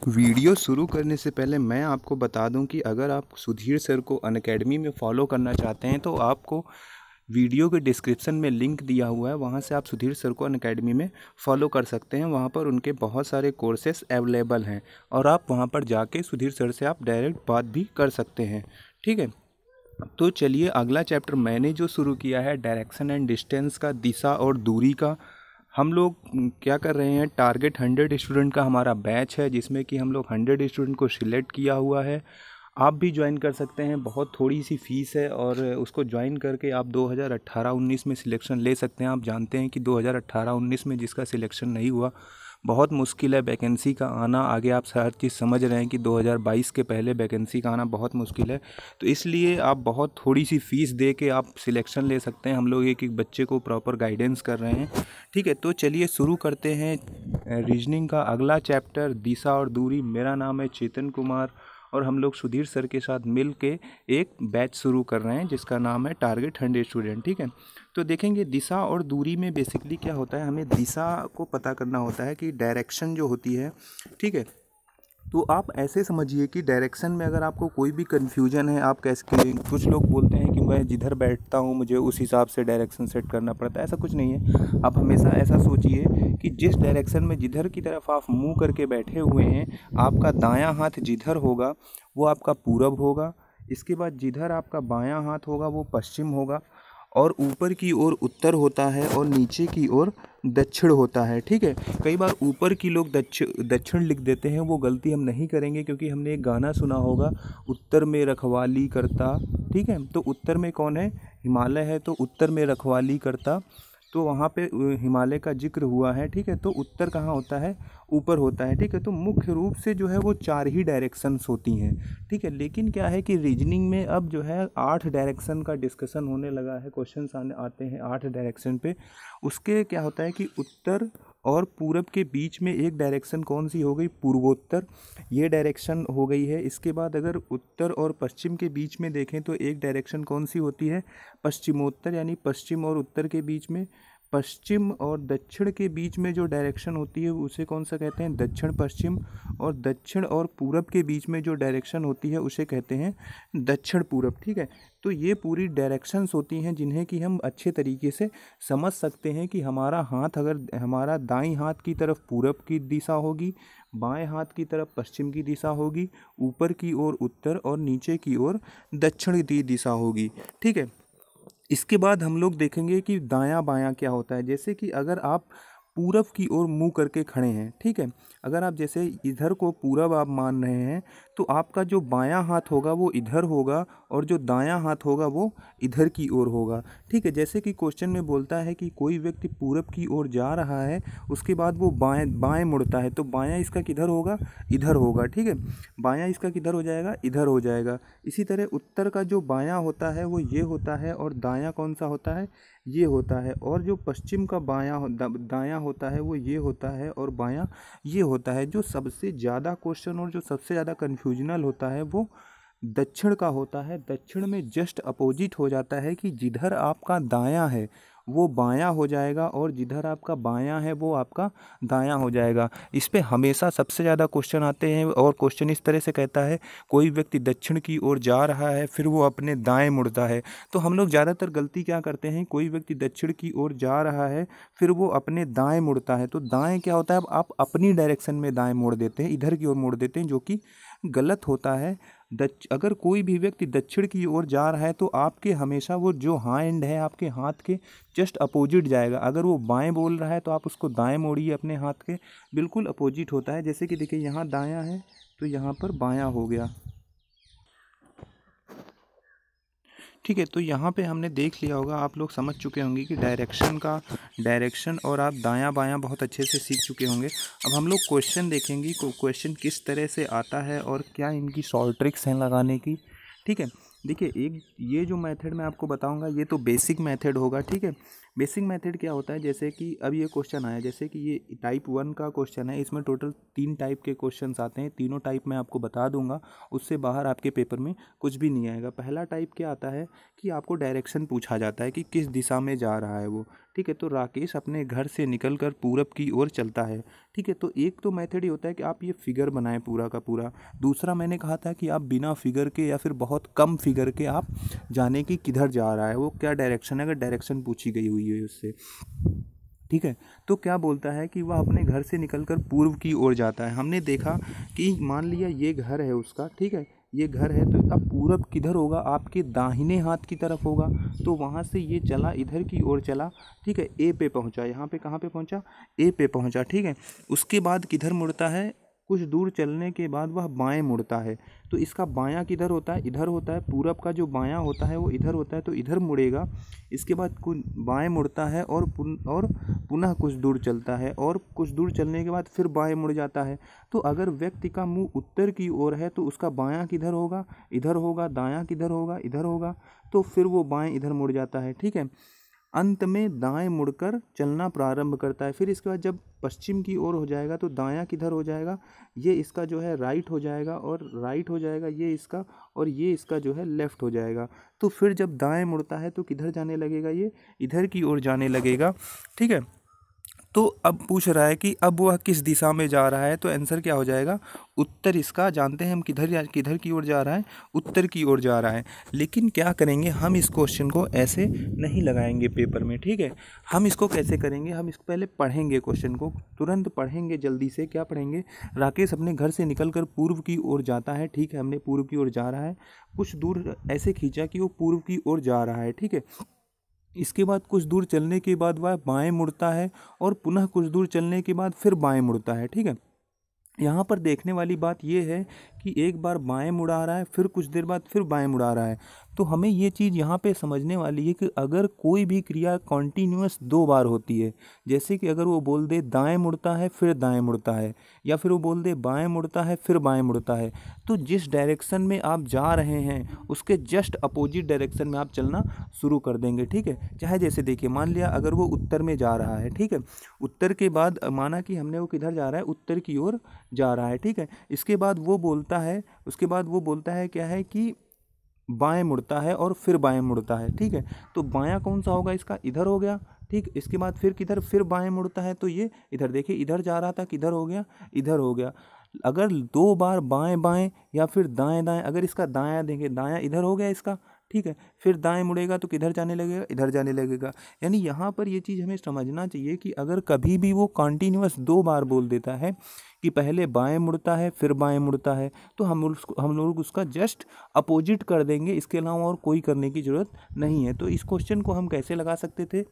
Video शुरू करने से पहले मैं आपको बता दूं कि अगर आप सुधीर सर को अनअकैडमी में फॉलो करना चाहते हैं तो आपको वीडियो के डिस्क्रिप्शन में लिंक दिया हुआ है, वहां से आप सुधीर सर को अनअकैडमी में फॉलो कर सकते हैं। वहां पर उनके बहुत सारे कोर्सेस अवेलेबल हैं और आप वहां पर जाके सुधीर सर से आप डायरेक्ट बात भी कर सकते हैं। ठीक है, तो चलिए अगला चैप्टर मैंने जो शुरू किया है डायरेक्शन एंड डिस्टेंस का, दिशा और दूरी का। हम लोग क्या कर रहे हैं, टारगेट 100 स्टूडेंट का हमारा बैच है जिसमें कि हम लोग 100 स्टूडेंट को सिलेक्ट किया हुआ है। आप भी ज्वाइन कर सकते हैं, बहुत थोड़ी सी फ़ीस है और उसको ज्वाइन करके आप 2018-19 में सिलेक्शन ले सकते हैं। आप जानते हैं कि 2018-19 में जिसका सिलेक्शन नहीं हुआ, बहुत मुश्किल है वैकेंसी का आना। आगे आप हर चीज़ समझ रहे हैं कि 2022 के पहले वैकेंसी का आना बहुत मुश्किल है, तो इसलिए आप बहुत थोड़ी सी फ़ीस दे के आप सिलेक्शन ले सकते हैं। हम लोग एक एक बच्चे को प्रॉपर गाइडेंस कर रहे हैं। ठीक है, तो चलिए शुरू करते हैं रीजनिंग का अगला चैप्टर, दिशा और दूरी। मेरा नाम है चेतन कुमार और हम लोग सुधीर सर के साथ मिल के एक बैच शुरू कर रहे हैं जिसका नाम है टारगेट 100 स्टूडेंट। ठीक है, तो देखेंगे दिशा और दूरी में बेसिकली क्या होता है, हमें दिशा को पता करना होता है कि डायरेक्शन जो होती है। ठीक है, तो आप ऐसे समझिए कि डायरेक्शन में अगर आपको कोई भी कन्फ्यूजन है, आप कैसे, कुछ लोग बोलते हैं कि मैं जिधर बैठता हूँ मुझे उस हिसाब से डायरेक्शन सेट करना पड़ता है, ऐसा कुछ नहीं है। आप हमेशा ऐसा सोचिए कि जिस डायरेक्शन में जिधर की तरफ आप मुंह करके बैठे हुए हैं, आपका दायां हाथ जिधर होगा वो आपका पूरब होगा। इसके बाद जिधर आपका बायां हाथ होगा वो पश्चिम होगा और ऊपर की ओर उत्तर होता है और नीचे की ओर दक्षिण होता है। ठीक है, कई बार ऊपर की लोग दक्षिण लिख देते हैं, वो गलती हम नहीं करेंगे क्योंकि हमने एक गाना सुना होगा, उत्तर में रखवाली करता। ठीक है, तो उत्तर में कौन है, हिमालय है, तो उत्तर में रखवाली करता, तो वहाँ पे हिमालय का जिक्र हुआ है। ठीक है, तो उत्तर कहाँ होता है, ऊपर होता है। ठीक है, तो मुख्य रूप से जो है वो 4 ही डायरेक्शंस होती हैं। ठीक है, लेकिन क्या है कि रीजनिंग में अब जो है 8 डायरेक्शन का डिस्कशन होने लगा है, क्वेश्चंस आते हैं 8 डायरेक्शन पे। उसके क्या होता है कि उत्तर और पूरब के बीच में एक डायरेक्शन कौन सी हो गई, पूर्वोत्तर, ये डायरेक्शन हो गई है। इसके बाद अगर उत्तर और पश्चिम के बीच में देखें तो एक डायरेक्शन कौन सी होती है, पश्चिमोत्तर, यानी पश्चिम और उत्तर के बीच में, पश्चिम और दक्षिण के बीच में जो डायरेक्शन होती है उसे कौन सा कहते हैं, दक्षिण पश्चिम, और दक्षिण और पूरब के बीच में जो डायरेक्शन होती है उसे कहते हैं दक्षिण पूरब। ठीक है, तो ये पूरी डायरेक्शंस होती हैं जिन्हें कि हम अच्छे तरीके से समझ सकते हैं कि हमारा हाथ, अगर हमारा दाईं हाथ की तरफ पूरब की दिशा होगी, बाएं हाथ की तरफ पश्चिम की दिशा होगी, ऊपर की ओर उत्तर और नीचे की ओर दक्षिण की दिशा होगी। ठीक है, इसके बाद हम लोग देखेंगे कि दायां बायां क्या होता है। जैसे कि अगर आप पूरब की ओर मुंह करके खड़े हैं, ठीक है, अगर आप जैसे इधर को पूरब आप मान रहे हैं तो आपका जो बायां हाथ होगा वो इधर होगा और जो दायां हाथ होगा वो इधर की ओर होगा। ठीक है, जैसे कि क्वेश्चन में बोलता है कि कोई व्यक्ति पूरब की ओर जा रहा है, उसके बाद वो बाएं बाएं मुड़ता है, तो बायां इसका किधर होगा, इधर होगा। ठीक है, बायां इसका किधर हो जाएगा, इधर हो जाएगा। इसी तरह उत्तर का जो बायां होता है वो ये होता है और दायां कौन सा होता है, ये होता है। और जो पश्चिम का दायां होता है वो ये होता है और बायां ये होता है। जो सबसे ज़्यादा क्वेश्चन और जो सबसे ज़्यादा कन्फ्यूजनल होता है वो दक्षिण का होता है। दक्षिण में जस्ट अपोजिट हो जाता है कि जिधर आपका दायां है वो बायां हो जाएगा और जिधर आपका बायां है वो आपका दायां हो जाएगा। इस पे हमेशा सबसे ज़्यादा क्वेश्चन आते हैं और क्वेश्चन इस तरह से कहता है, कोई व्यक्ति दक्षिण की ओर जा रहा है फिर वो अपने दाएं मुड़ता है। तो हम लोग ज़्यादातर गलती क्या करते हैं, कोई व्यक्ति दक्षिण की ओर जा रहा है फिर वो अपने दाएं मुड़ता है, तो दाएं क्या होता है, आप अपनी डायरेक्शन में दाएं मोड़ देते हैं, इधर की ओर मोड़ देते हैं, जो कि गलत होता है। अगर कोई भी व्यक्ति दक्षिण की ओर जा रहा है तो आपके हमेशा वो जो हैंड है आपके हाथ के जस्ट अपोजिट जाएगा। अगर वो बाएं बोल रहा है तो आप उसको दाएं मोड़िए, अपने हाथ के बिल्कुल अपोजिट होता है। जैसे कि देखिए यहाँ दायां है तो यहाँ पर बायां हो गया। ठीक है, तो यहाँ पे हमने देख लिया होगा, आप लोग समझ चुके होंगे कि डायरेक्शन और आप दायां बायां बहुत अच्छे से सीख चुके होंगे। अब हम लोग क्वेश्चन देखेंगे, क्वेश्चन किस तरह से आता है और क्या इनकी सॉल्व ट्रिक्स हैं लगाने की। ठीक है, देखिए एक ये जो मेथड मैं आपको बताऊंगा ये तो बेसिक मेथड होगा। ठीक है, बेसिक मेथड क्या होता है, जैसे कि अब ये क्वेश्चन आया, जैसे कि ये टाइप 1 का क्वेश्चन है, इसमें टोटल 3 टाइप के क्वेश्चंस आते हैं। तीनों टाइप मैं आपको बता दूंगा, उससे बाहर आपके पेपर में कुछ भी नहीं आएगा। पहला टाइप क्या आता है कि आपको डायरेक्शन पूछा जाता है कि किस दिशा में जा रहा है वो, ठीक है। तो राकेश अपने घर से निकलकर पूरब की ओर चलता है, ठीक है। तो एक तो मेथड ये होता है कि आप ये फिगर बनाएं पूरा का पूरा। दूसरा मैंने कहा था कि आप बिना फिगर के या फिर बहुत कम फिगर के आप जाने की किधर जा रहा है, वो क्या डायरेक्शन है, अगर डायरेक्शन पूछी गई हुई है उससे, ठीक है। तो क्या बोलता है कि वह अपने घर से निकलकर पूर्व की ओर जाता है। हमने देखा कि मान लिया ये घर है उसका, ठीक है, ये घर है, तो अब पूरब किधर होगा, आपके दाहिने हाथ की तरफ होगा। तो वहाँ से ये चला, इधर की ओर चला, ठीक है, ए पे पहुँचा। यहाँ पे कहाँ पे पहुँचा, ए पे पहुँचा, ठीक है। उसके बाद किधर मुड़ता है, कुछ दूर चलने के बाद वह बाएं मुड़ता है। तो इसका बायां किधर होता है, इधर होता है। पूरब का जो बायां होता है वो इधर होता है, तो इधर मुड़ेगा। इसके बाद बाएं मुड़ता है और पुनः कुछ दूर चलता है, और कुछ दूर चलने के बाद फिर बाएं मुड़ जाता है। तो अगर व्यक्ति का मुंह उत्तर की ओर है तो उसका बायां किधर होगा, इधर होगा। दायां किधर होगा, इधर होगा। तो फिर वो बाएं इधर मुड़ जाता है, ठीक है। अंत में दाएं मुड़कर चलना प्रारंभ करता है। फिर इसके बाद जब पश्चिम की ओर हो जाएगा तो दायां किधर हो जाएगा, ये इसका जो है राइट हो जाएगा, और राइट हो जाएगा ये इसका, और ये इसका जो है लेफ्ट हो जाएगा। तो फिर जब दाएं मुड़ता है तो किधर जाने लगेगा, ये इधर की ओर जाने लगेगा, ठीक है। तो अब पूछ रहा है कि अब वह किस दिशा में जा रहा है, तो आंसर क्या हो जाएगा, उत्तर। इसका जानते हैं हम किधर की ओर जा रहा है, उत्तर की ओर जा रहा है। लेकिन क्या करेंगे, हम इस क्वेश्चन को ऐसे नहीं लगाएंगे पेपर में, ठीक है। हम इसको कैसे करेंगे, हम इसको पहले पढ़ेंगे, क्वेश्चन को तुरंत पढ़ेंगे जल्दी से। क्या पढ़ेंगे, राकेश अपने घर से निकलकर पूर्व की ओर जाता है, ठीक है। हमने पूर्व की ओर जा रहा है, कुछ दूर ऐसे खींचा कि वो पूर्व की ओर जा रहा है, ठीक है। इसके बाद कुछ दूर चलने के बाद वह बाएं मुड़ता है, और पुनः कुछ दूर चलने के बाद फिर बाएं मुड़ता है, ठीक है। यहाँ पर देखने वाली बात यह है कि एक बार बाएं मुड़ा रहा है, फिर कुछ देर बाद फिर बाएं मुड़ा रहा है। तो हमें ये चीज़ यहाँ पे समझने वाली है कि अगर कोई भी क्रिया कॉन्टीन्यूअस 2 बार होती है, जैसे कि अगर वो बोल दे दाएं मुड़ता है फिर दाएं मुड़ता है, या फिर वो बोल दे बाएं मुड़ता है फिर बाएं मुड़ता है, तो जिस डायरेक्शन में आप जा रहे हैं उसके जस्ट अपोजिट डायरेक्शन में आप चलना शुरू कर देंगे, ठीक है। चाहे जैसे देखिए, मान लिया अगर वो उत्तर में जा रहा है, ठीक है, उत्तर के बाद माना कि हमने वो किधर जा रहा है, उत्तर की ओर जा रहा है, ठीक है। इसके बाद वो बोलता है, उसके बाद वो बोलता है क्या है कि बाएं मुड़ता है और फिर बाएं मुड़ता है, ठीक है। तो बायां कौन सा होगा, इसका इधर हो गया, ठीक। इसके बाद फिर किधर, फिर बाएं मुड़ता है, तो ये इधर। देखिए इधर जा रहा था, किधर हो गया, इधर हो गया। अगर 2 बार बाएं बाएं या फिर दाएं दाएं, अगर इसका दायां देंगे, दायां इधर हो गया इसका, ठीक है। फिर दाएं मुड़ेगा तो किधर जाने लगेगा, इधर जाने लगेगा। यानी यहाँ पर ये चीज़ हमें समझना चाहिए कि अगर कभी भी वो कॉन्टीन्यूअस 2 बार बोल देता है कि पहले बाएं मुड़ता है फिर बाएं मुड़ता है, तो हम लोग उसका जस्ट अपोजिट कर देंगे, इसके अलावा और कोई करने की ज़रूरत नहीं है। तो इस क्वेश्चन को हम कैसे लगा सकते थे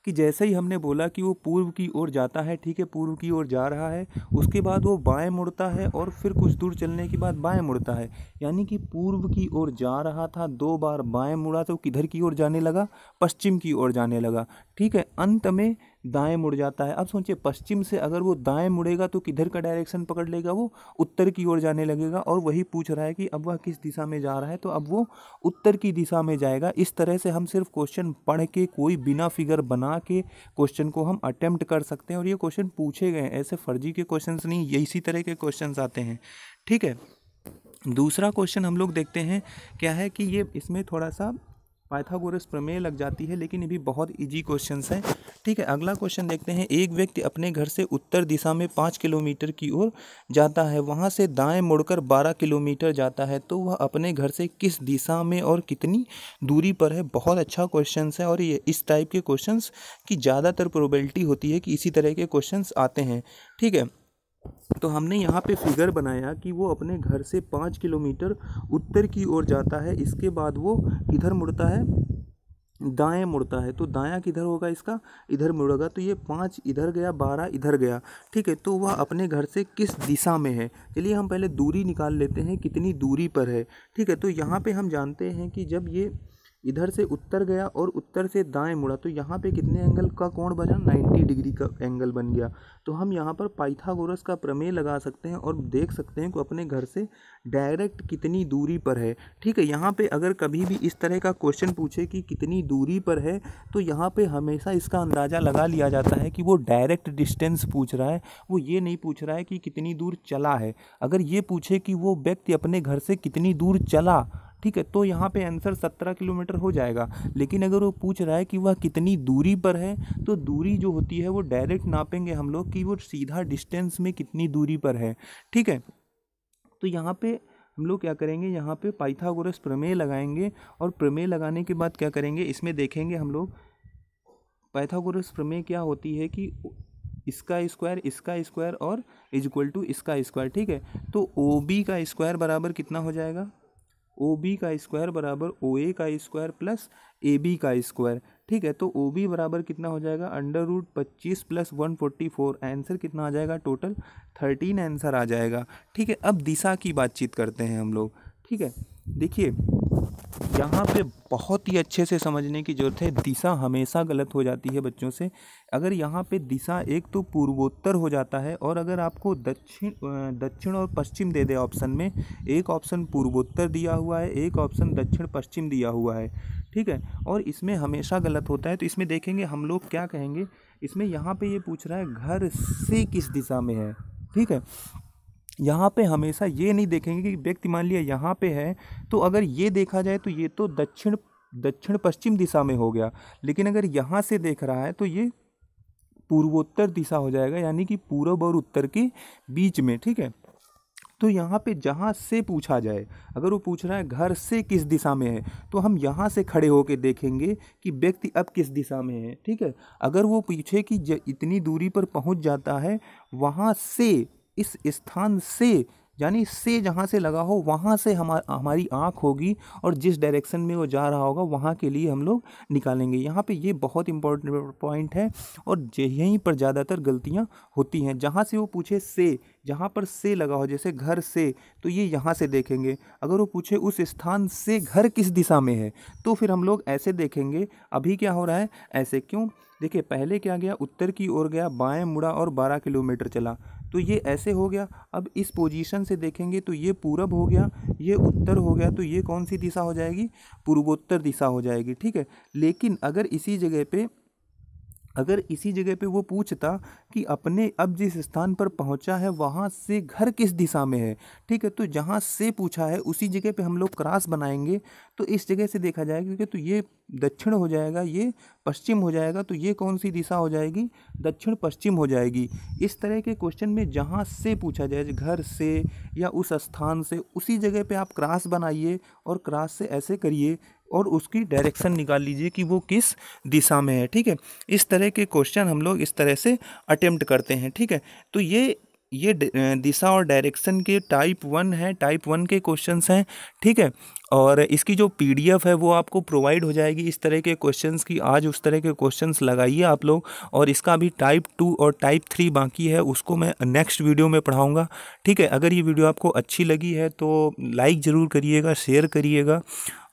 कि जैसे ही हमने बोला कि वो पूर्व की ओर जाता है, ठीक है, पूर्व की ओर जा रहा है, उसके बाद वो बाएं मुड़ता है और फिर कुछ दूर चलने के बाद बाएं मुड़ता है। यानी कि पूर्व की ओर जा रहा था, 2 बार बाएं मुड़ा तो किधर की ओर जाने लगा, पश्चिम की ओर जाने लगा, ठीक है। अंत में दाएं मुड़ जाता है। अब सोचिए, पश्चिम से अगर वो दाएं मुड़ेगा तो किधर का डायरेक्शन पकड़ लेगा, वो उत्तर की ओर जाने लगेगा। और वही पूछ रहा है कि अब वह किस दिशा में जा रहा है, तो अब वो उत्तर की दिशा में जाएगा। इस तरह से हम सिर्फ क्वेश्चन पढ़ के, कोई बिना फिगर बना के क्वेश्चन को हम अटेम्प्ट कर सकते हैं। और ये क्वेश्चन पूछे गए हैं, ऐसे फर्जी के क्वेश्चंस नहीं, ये इसी तरह के क्वेश्चंस आते हैं, ठीक है। दूसरा क्वेश्चन हम लोग देखते हैं क्या है कि ये इसमें थोड़ा सा पाइथागोरस प्रमेय लग जाती है, लेकिन ये भी बहुत इजी क्वेश्चंस है, ठीक है। अगला क्वेश्चन देखते हैं। एक व्यक्ति अपने घर से उत्तर दिशा में 5 किलोमीटर की ओर जाता है, वहाँ से दाएं मुड़कर 12 किलोमीटर जाता है, तो वह अपने घर से किस दिशा में और कितनी दूरी पर है। बहुत अच्छा क्वेश्चन है, और ये इस टाइप के क्वेश्चंस की ज़्यादातर प्रोबेबिलिटी होती है कि इसी तरह के क्वेश्चंस आते हैं, ठीक है। तो हमने यहाँ पे फिगर बनाया कि वो अपने घर से 5 किलोमीटर उत्तर की ओर जाता है, इसके बाद वो किधर मुड़ता है, दाएं मुड़ता है। तो दायां किधर होगा इसका, इधर मुड़ेगा। तो ये 5 इधर गया, 12 इधर गया, ठीक है। तो वह अपने घर से किस दिशा में है। चलिए हम पहले दूरी निकाल लेते हैं, कितनी दूरी पर है, ठीक है। तो यहाँ पे हम जानते हैं कि जब ये इधर से उत्तर गया और उत्तर से दाएं मुड़ा, तो यहाँ पे कितने एंगल का कोण बना, 90 डिग्री का एंगल बन गया। तो हम यहाँ पर पाइथागोरस का प्रमेय लगा सकते हैं और देख सकते हैं कि अपने घर से डायरेक्ट कितनी दूरी पर है। ठीक है, यहाँ पे अगर कभी भी इस तरह का क्वेश्चन पूछे कि कितनी दूरी पर है, तो यहाँ पे हमेशा इसका अंदाज़ा लगा लिया जाता है कि वो डायरेक्ट डिस्टेंस पूछ रहा है, वो ये नहीं पूछ रहा है कि कितनी दूर चला है। अगर ये पूछे कि वो व्यक्ति अपने घर से कितनी दूर चला, ठीक है, तो यहाँ पे आंसर 17 किलोमीटर हो जाएगा। लेकिन अगर वो पूछ रहा है कि वह कितनी दूरी पर है, तो दूरी जो होती है वो डायरेक्ट नापेंगे हम लोग कि वो सीधा डिस्टेंस में कितनी दूरी पर है। ठीक है, तो यहाँ पे हम लोग क्या करेंगे, यहाँ पे पाइथागोरस प्रमेय लगाएंगे और प्रमेय लगाने के बाद क्या करेंगे, इसमें देखेंगे हम लोग पाइथागोरस प्रमेय क्या होती है कि इसका स्क्वायर और इज इक्वल टू इसका स्क्वायर। ठीक है, तो ओ बी का स्क्वायर बराबर कितना हो जाएगा, ओ बी का स्क्वायर बराबर ओ ए का स्क्वायर प्लस ए बी का स्क्वायर। ठीक है, तो ओ बी बराबर कितना हो जाएगा, √25 + 144, आंसर कितना आ जाएगा, टोटल 13 आंसर आ जाएगा। ठीक है, अब दिशा की बातचीत करते हैं हम लोग। ठीक है, देखिए यहाँ पे बहुत ही अच्छे से समझने की ज़रूरत है। दिशा हमेशा गलत हो जाती है बच्चों से। अगर यहाँ पे दिशा एक तो पूर्वोत्तर हो जाता है, और अगर आपको दक्षिण और पश्चिम दे दे ऑप्शन में, एक ऑप्शन पूर्वोत्तर दिया हुआ है, एक ऑप्शन दक्षिण पश्चिम दिया हुआ है। ठीक है, और इसमें हमेशा गलत होता है। तो इसमें देखेंगे हम लोग क्या कहेंगे, इसमें यहाँ पे ये पूछ रहा है घर से किस दिशा में है। ठीक है, यहाँ पे हमेशा ये नहीं देखेंगे कि व्यक्ति मान लिया यहाँ पे है, तो अगर ये देखा जाए तो ये तो दक्षिण पश्चिम दिशा में हो गया। लेकिन अगर यहाँ से देख रहा है तो ये पूर्वोत्तर दिशा हो जाएगा, यानी कि पूर्व और उत्तर के बीच में। ठीक है, तो यहाँ पे जहाँ से पूछा जाए, अगर वो पूछ रहा है घर से किस दिशा में है, तो हम यहाँ से खड़े होकर देखेंगे कि व्यक्ति अब किस दिशा में है। ठीक है, अगर वो पूछे कि इतनी दूरी पर पहुँच जाता है, वहाँ से, इस स्थान से, यानी से जहाँ से लगा हो वहाँ से हमारी आँख होगी, और जिस डायरेक्शन में वो जा रहा होगा वहाँ के लिए हम लोग निकालेंगे। यहाँ पे ये बहुत इंपॉर्टेंट पॉइंट है, और यहीं पर ज़्यादातर गलतियाँ होती हैं। जहाँ से वो पूछे से, जहाँ पर से लगा हो, जैसे घर से, तो ये यहाँ से देखेंगे। अगर वो पूछे उस स्थान से घर किस दिशा में है, तो फिर हम लोग ऐसे देखेंगे। अभी क्या हो रहा है, ऐसे क्यों, देखिए पहले क्या गया, उत्तर की ओर गया, बाएं मुड़ा और 12 किलोमीटर चला, तो ये ऐसे हो गया। अब इस पोजीशन से देखेंगे तो ये पूरब हो गया, ये उत्तर हो गया, तो ये कौन सी दिशा हो जाएगी, पूर्वोत्तर दिशा हो जाएगी। ठीक है, लेकिन अगर इसी जगह पे वो पूछता कि अपने अब जिस स्थान पर पहुंचा है वहाँ से घर किस दिशा में है, ठीक है, तो जहाँ से पूछा है उसी जगह पे हम लोग क्रॉस बनाएंगे, तो इस जगह से देखा जाएगा, क्योंकि तो ये दक्षिण हो जाएगा, ये पश्चिम हो जाएगा, तो ये कौन सी दिशा हो जाएगी, दक्षिण पश्चिम हो जाएगी। इस तरह के क्वेश्चन में जहाँ से पूछा जाए, घर से या उस स्थान से, उसी जगह पे आप क्रॉस बनाइए और क्रॉस से ऐसे करिए और उसकी डायरेक्शन निकाल लीजिए कि वो किस दिशा में है। ठीक है, इस तरह के क्वेश्चन हम लोग इस तरह से अटेम्प्ट करते हैं। ठीक है, तो ये दिशा और डायरेक्शन के टाइप 1 है, टाइप 1 के क्वेश्चंस हैं। ठीक है, और इसकी जो PDF है वो आपको प्रोवाइड हो जाएगी इस तरह के क्वेश्चंस की। आज उस तरह के क्वेश्चंस लगाइए आप लोग, और इसका भी टाइप 2 और टाइप 3 बाकी है, उसको मैं नेक्स्ट वीडियो में पढ़ाऊँगा। ठीक है, अगर ये वीडियो आपको अच्छी लगी है तो लाइक ज़रूर करिएगा, शेयर करिएगा,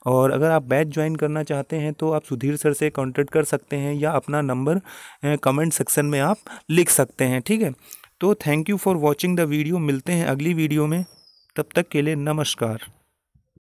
और अगर आप बैच ज्वाइन करना चाहते हैं तो आप सुधीर सर से कांटेक्ट कर सकते हैं, या अपना नंबर कमेंट सेक्शन में आप लिख सकते हैं। ठीक है, तो thank you for watching the video. मिलते हैं अगली वीडियो में, तब तक के लिए नमस्कार।